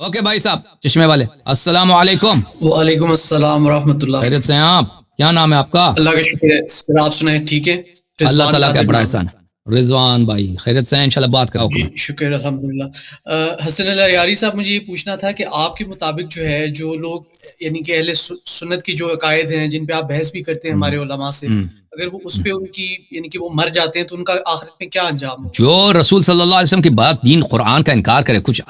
Okay بھائی صاحب چشمے والے، السلام علیکم۔ وعلیکم السلام ورحمۃ اللہ۔ خیریت سے ہیں آپ؟ کیا نام ہے آپ کا؟ اللہ کا شکر ہے سر، آپ سنائیں ٹھیک ہے؟ اللہ رضوان تعالیٰ کا قادر بڑا نام احسان ہے۔ رضوان بھائی خیریت سے ہیں؟ انشاءاللہ بات کرو۔ جی شکر الحمدللہ۔ حسن اللہ یاری صاحب، مجھے یہ پوچھنا تھا کہ آپ کے مطابق جو ہے، جو لوگ یعنی کہ اہل سنت کی جو عقائد ہیں جن پہ آپ بحث بھی کرتے ہیں ہمارے علماء سے، اگر وہ اس پہ ان کی یعنی کہ وہ مر جاتے ہیں تو ان کا آخرت میں کیا انجام ہوگا؟ جو رسول صلی اللہ علیہ وسلم کی بات، دین قرآن کا انکار کرے، کچھ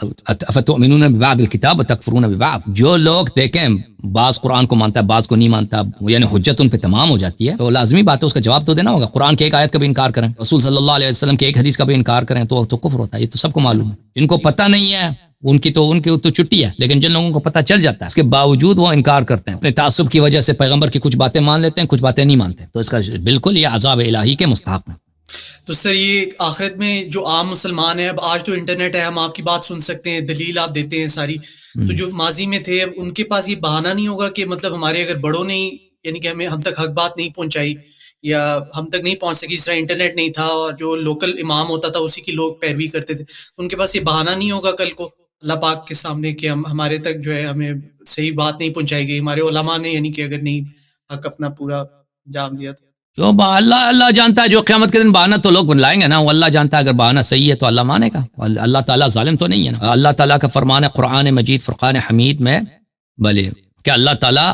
افتؤمنون ببعض الکتاب وتکفرون ببعض، جو لوگ دیکھیں بعض قرآن کو مانتا ہے بعض کو نہیں مانتا، یعنی حجت ان پہ تمام ہو جاتی ہے، تو لازمی بات ہے اس کا جواب تو دینا ہوگا۔ قرآن کے ایک آیت کا بھی انکار کریں، رسول صلی اللہ علیہ وسلم کے ایک حدیث کا بھی انکار کریں تو کفر ہوتا ہے، یہ تو سب کو معلوم ہے۔ جن کو پتہ نہیں ہے ان کی تو چھٹی ہے، لیکن جن لوگوں کو پتہ چل جاتا ہے اس کے باوجود وہ انکار کرتے ہیں، اپنے تعصب کی وجہ سے پیغمبر کی کچھ باتیں مان لیتے ہیں، کچھ باتیں نہیں مانتے، تو اس کا بالکل یہ عذاب الہی کے مستحق ہے۔ تو سر یہ آخرت میں جو عام مسلمان ہیں، اب آج تو انٹرنیٹ ہے، ہم آپ کی بات سن سکتے ہیں، دلیل آپ دیتے ہیں ساری، تو جو ماضی میں تھے اب ان کے پاس یہ بہانہ نہیں ہوگا کہ مطلب ہمارے اگر بڑوں نے یعنی کہ ہم تک حق بات نہیں پہنچائی یا ہم تک نہیں پہنچ سکی، اس طرح انٹرنیٹ نہیں تھا اور جو لوکل امام ہوتا تھا اسی کی لوگ پیروی کرتے تھے، تو ان کے پاس یہ بہانہ نہیں ہوگا کل کو اللہ پاک کے سامنے کہ ہمارے تک جو ہے ہمیں صحیح بات نہیں پہنچائی گئی، ہمارے علماء نے یعنی کہ اگر نہیں حق اپنا پورا انجام دیا تو؟ جو اللہ جانتا ہے، جو قیامت کے دن بہانہ تو لوگ بنلائیں گے نا، وہ اللہ جانتا ہے، اگر بہانہ صحیح ہے تو اللہ مانے گا، اللہ تعالیٰ ظالم تو نہیں ہے نا۔ اللہ تعالیٰ کا فرمان ہے قرآن مجید فرقان حمید میں بھلے کہ اللہ تعالیٰ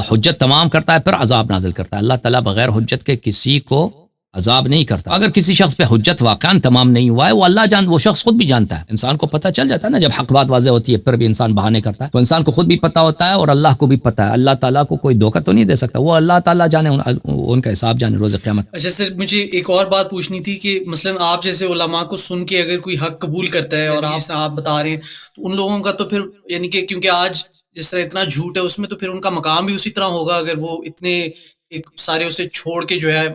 حجت تمام کرتا ہے پھر عذاب نازل کرتا ہے، اللہ تعالیٰ بغیر حجت کے کسی کو عذاب نہیں کرتا۔ اگر کسی شخص پہ حجت واقعاً تمام نہیں ہوا ہے، وہ وہ شخص خود بھی جانتا ہے، انسان کو پتہ چل جاتا ہے نا، جب حق بات واضح ہوتی ہے پھر بھی انسان بہانے کرتا ہے، تو انسان کو خود بھی پتہ ہوتا ہے اور اللہ کو بھی پتہ ہے، اللہ تعالیٰ کو کوئی دھوکہ تو نہیں دے سکتا، وہ اللہ تعالیٰ جانے ان کا حساب جانے روز قیامت۔ اچھا سر، مجھے ایک اور بات پوچھنی تھی کہ مثلا آپ جیسے علماء کو سن کے اگر کوئی حق قبول کرتا ہے اور آپ بتا رہے ہیں تو ان لوگوں کا تو پھر یعنی کہ کیونکہ آج جس طرح اتنا جھوٹ ہے اس میں تو پھر ان کا مقام بھی اسی طرح ہوگا اگر وہ اتنے ایک سارے اسے چھوڑ کے جو ہے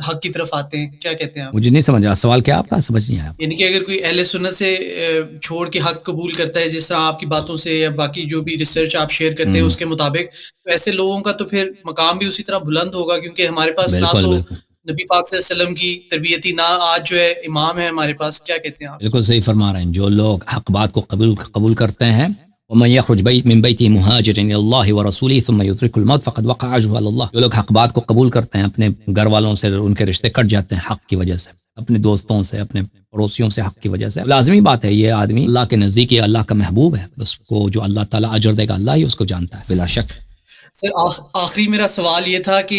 حق کی طرف آتے ہیں، کیا کہتے ہیں آپ؟ مجھے نہیں سمجھا سوال، کیا آپ کا سمجھ نہیں آیا؟ یعنی کہ اگر کوئی اہل سنت سے چھوڑ کے حق قبول کرتا ہے جس طرح آپ کی باتوں سے یا باقی جو بھی ریسرچ آپ شیئر کرتے ہیں اس کے مطابق، تو ایسے لوگوں کا تو پھر مقام بھی اسی طرح بلند ہوگا، کیونکہ ہمارے پاس نہ تو نبی پاک صلی اللہ علیہ وسلم کی تربیت ہی، نہ آج جو ہے امام ہے ہمارے پاس، کیا کہتے ہیں آپ؟ بالکل صحیح فرما رہے ہیں، جو لوگ حق بات کو قبول کرتے ہیں، ومن يخرج من بيته مهاجرا الى الله ورسوله ثم يدرك الموت فقد وقع اجره على الله، جو لوگ حق بات کو قبول کرتے ہیں، اپنے گھر والوں سے ان کے رشتے کٹ جاتے ہیں حق کی وجہ سے، اپنے دوستوں سے، اپنے پڑوسیوں سے حق کی وجہ سے، لازمی بات ہے یہ آدمی اللہ کے نزدیک یہ اللہ کا محبوب ہے، اس کو جو اللہ تعالیٰ اجر دے گا اللہ ہی اس کو جانتا ہے بلا شک۔ سر آخری میرا سوال یہ تھا کہ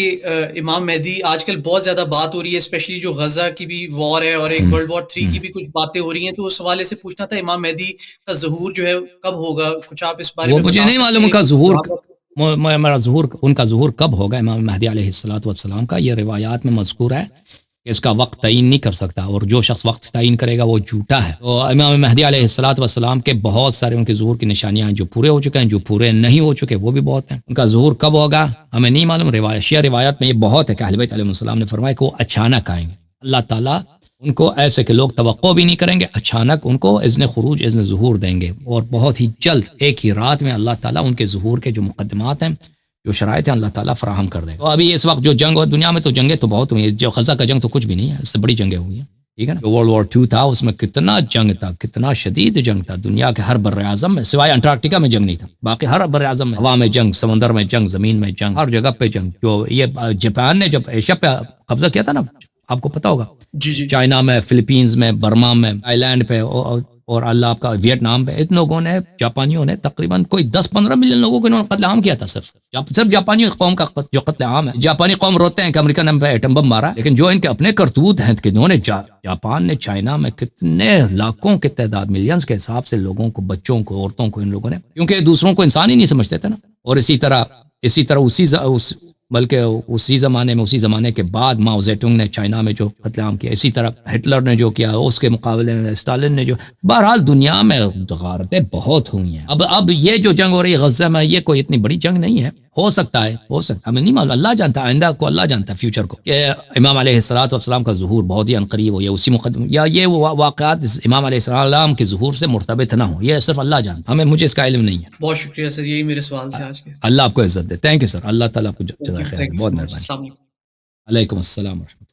امام مہدی آج کل بہت زیادہ بات ہو رہی ہے، اسپیشلی جو غزہ کی بھی وار ہے اور ایک ورلڈ وار 3 کی بھی کچھ باتیں ہو رہی ہیں، تو اس حوالے سے پوچھنا تھا امام مہدی کا ظہور جو ہے کب ہوگا، کچھ آپ اس بارے میں مجھے نہیں معلوم ان کا ظہور، میرا ظہور ان کا ظہور کب ہوگا امام مہدی علیہ الصلوۃ والسلام کا، یہ روایات میں مذکور ہے کہ اس کا وقت تعین نہیں کر سکتا، اور جو شخص وقت تعین کرے گا وہ جھوٹا ہے۔ تو امام مہدی علیہ الصلوۃ والسلام کے بہت سارے ان کے ظہور کی نشانیاں ہیں، جو پورے ہو چکے ہیں، جو پورے نہیں ہو چکے وہ بھی بہت ہیں۔ ان کا ظہور کب ہوگا ہمیں نہیں معلوم، شیعہ روایات میں یہ بہت ہے کہ اہل بیت علیہ السلام نے فرمایا کہ وہ اچانک آئیں گے، اللہ تعالیٰ ان کو ایسے کہ لوگ توقع بھی نہیں کریں گے، اچانک ان کو اذن خروج، اذن ظہور دیں گے، اور بہت ہی جلد ایک ہی رات میں اللہ تعالیٰ ان کے ظہور کے جو مقدمات ہیں، جو شرائط ہیں، اللہ تعالیٰ فراہم کر دے گا۔ تو ابھی اس وقت جو جنگ ہو دنیا میں، تو جنگیں تو بہت ہوئی ہیں، جو غزہ کا جنگ تو کچھ بھی نہیں ہے، اس سے بڑی جنگیں ہوئی ہیں، ٹھیک ہے نا۔ ورلڈ وار 2 تھا، اس میں کتنا جنگ تھا، کتنا شدید جنگ تھا، دنیا کے ہر بر اعظم میں سوائے انٹارکٹیکا میں جنگ نہیں تھا، باقی ہر بر اعظم میں ہوا میں جنگ، سمندر میں جنگ، زمین میں جنگ، ہر جگہ پہ جنگ۔ جو یہ جاپان نے جب ایشیا پہ قبضہ کیا تھا نا، آپ کو پتا ہوگا، جی چائنا میں، فلپینز میں، برما میں، آئی لینڈ پہ، اور اللہ آپ کا ویتنام پہ، ان لوگوں نے، جاپانیوں نے تقریباً کوئی 10-15 ملین لوگوں کو انہوں نے قتل عام کیا تھا، صرف جاپانی قوم کا جو قتل عام ہے۔ جاپانی قوم روتے ہیں کہ امریکہ نے ایٹم بم مارا، لیکن جو ان کے اپنے کرتوت ہیں کہ انہوں نے جاپان نے چائنا میں کتنے لاکھوں کے تعداد، ملینز کے حساب سے لوگوں کو، بچوں کو، عورتوں کو، ان لوگوں نے، کیونکہ دوسروں کو انسان ہی نہیں سمجھتے تھے نا۔ اور اسی طرح بلکہ اسی زمانے کے بعد ماؤ زیڈونگ نے چائنا میں جو قتل عام کیا، اسی طرح ہٹلر نے جو کیا، اس کے مقابلے میں اسٹالن نے جو، بہرحال دنیا میں غارتیں بہت ہوئی ہیں۔ اب یہ جو جنگ ہو رہی ہے غزہ میں، یہ کوئی اتنی بڑی جنگ نہیں ہے، ہو سکتا ہے ہمیں نہیں معلوم، اللہ جانتا ہے، آئندہ کو اللہ جانتا ہے، فیوچر کو، کہ امام علیہ الصلوۃ والسلام کا ظہور بہت ہی عنقریب ہو، یا اسی مقدم، یا یہ واقعات امام علیہ السلام کے ظہور سے مرتبط نہ ہو، یہ صرف اللہ جانتا ہے، مجھے اس کا علم نہیں ہے۔ بہت شکریہ سر، یہی میرے سوال تھے آج کے۔ اللہ آپ کو عزت دے، تھینک یو سر، اللہ تعالیٰ آپ کو جزائے خیر، بہت مہربانی۔ السلام علیکم۔ علیکم السلام ورحمۃ اللہ۔